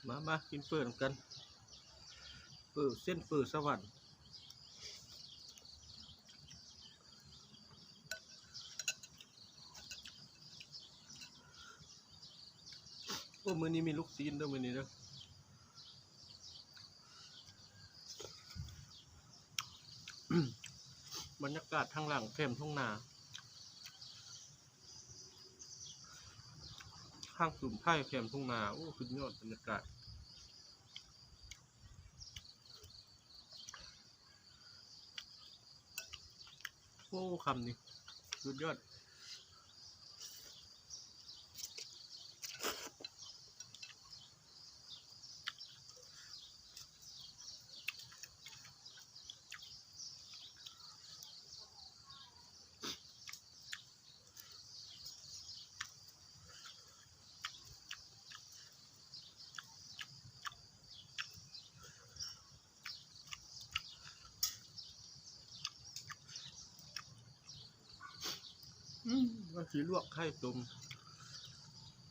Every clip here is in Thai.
มากินเปิดกันเปิดเส้นเปิดสวรรค์โอ้มื้อนี้มีลูกซีนด้วยมื้อนี้เด้อบรรยากาศทางหลังแคมทุ่งนาข้างสุ่มไผ่แคมทุ่งนาโอ้สุดยอดบรรยากาศโอ้คำนี้สุดยอดว่าสีลวกไข่ต้ม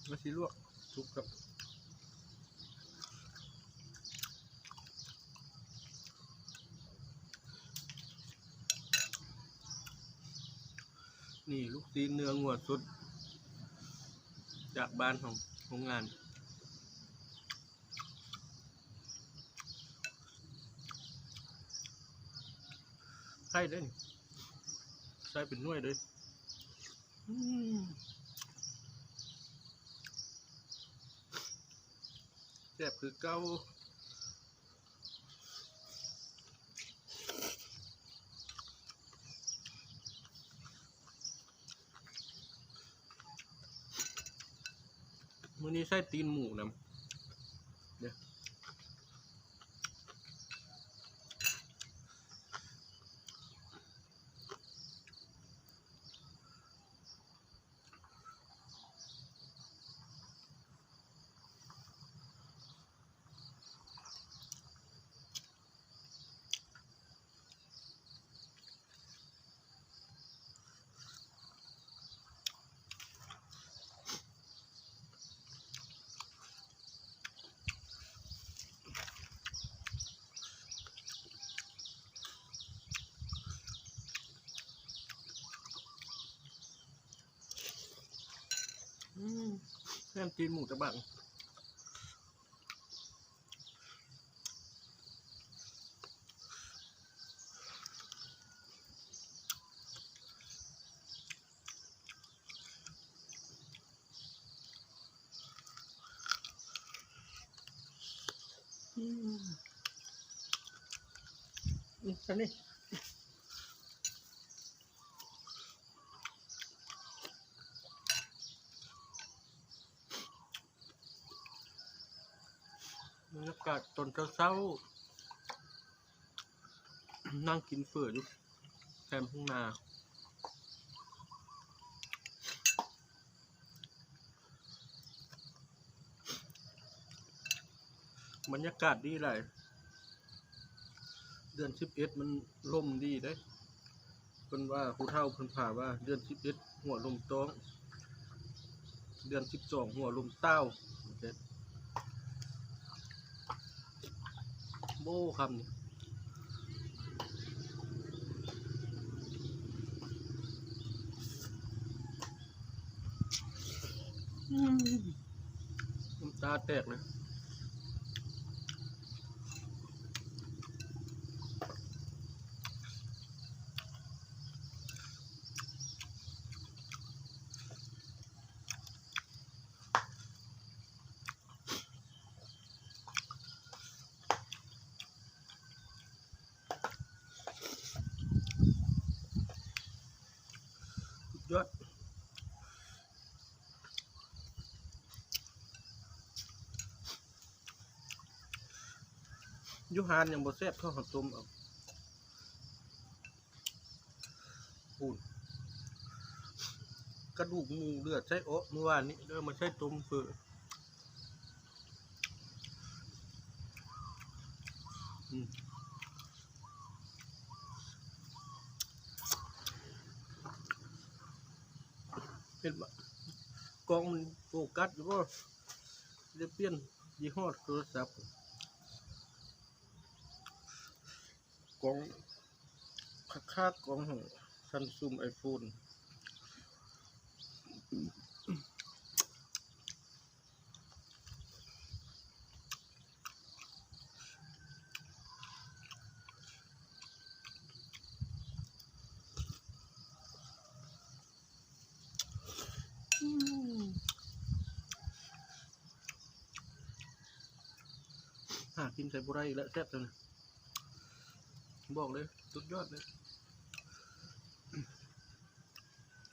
ว่าสีลวกทุกกับนี่ลูกซีนเนื้องัวสดจากบ้านของโรงงานไข่ได้ใส่เป็นหน่วยเลยแซ่บคือเก้ามื้อนี้ใส่ตีนหมูนำเดี๋ยแค่ตีนหมูตะบังอันนี้บรรยากาศตอนเช้านั่งกินเฟื่ออยู่แคมป์ทุ่งนาบรรยากาศดีหลายเดือน11มันลมดีได้เพิ่นว่าผู้เฒ่าเพิ่นพาว่าเดือน11หัวลมโต้องเดือน12หัวลมเต้าโบ้คำนี้น้ำตาแตกเลยยอดยูฮานยังบ่แซ่บเท่าข้าวต้มเอาปูนกระดูกหมูเลือดใช้โอ๊ะเมื่อวานนี้เริ่มมาใช้ต้มเฟือเห็นปะกองมันโฟกัสอยู่ว่าจะเปลี่ยน ยี่ห้อโทรศัพท์กล้องค่ากล้องของซัมซุงไอโฟนหากินใส่บุไรแล้วแซ่บเลยนะบอกเลยสุดยอดเลย